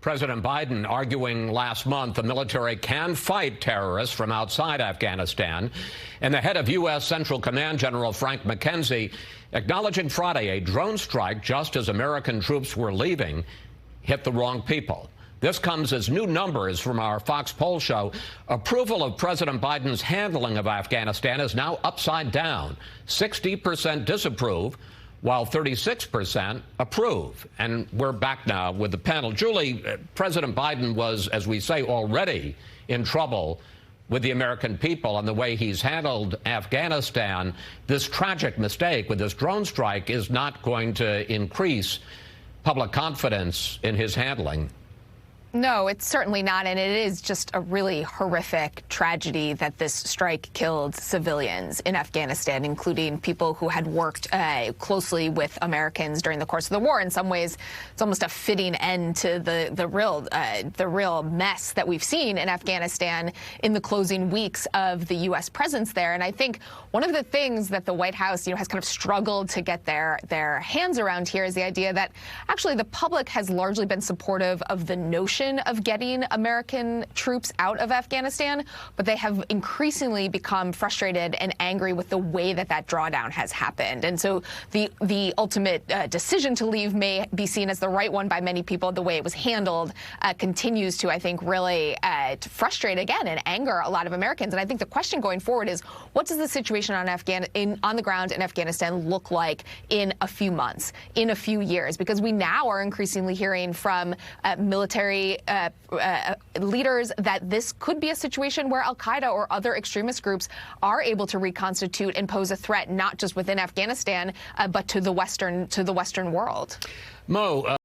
President Biden arguing last month the military can fight terrorists from outside Afghanistan. And the head of U.S. Central Command, General Frank McKenzie, acknowledging Friday a drone strike just as American troops were leaving hit the wrong people. This comes as new numbers from our Fox poll show approval of President Biden's handling of Afghanistan is now upside down. 60% disapprove, while 36% approve. And we're back now with the panel. Julie, President Biden was, as we say, already in trouble with the American people on the way he's handled Afghanistan. This tragic mistake with this drone strike is not going to increase public confidence in his handling. No, it's certainly not, and it is just a really horrific tragedy that this strike killed civilians in Afghanistan, including people who had worked closely with Americans during the course of the war. In some ways, it's almost a fitting end to the real mess that we've seen in Afghanistan in the closing weeks of the U.S. presence there. And I think one of the things that the White House, has kind of struggled to get their hands around here is the idea that actually the public has largely been supportive of the notion of getting American troops out of Afghanistan, but they have increasingly become frustrated and angry with the way that drawdown has happened. And so the ultimate decision to leave may be seen as the right one by many people. The way it was handled continues to, I think, really to frustrate again and anger a lot of Americans. And I think the question going forward is, what does the situation on the ground in Afghanistan look like in a few months, in a few years? Because we now are increasingly hearing from military leaders that this could be a situation where al-Qaeda or other extremist groups are able to reconstitute and pose a threat not just within Afghanistan, but to the Western world. Mo,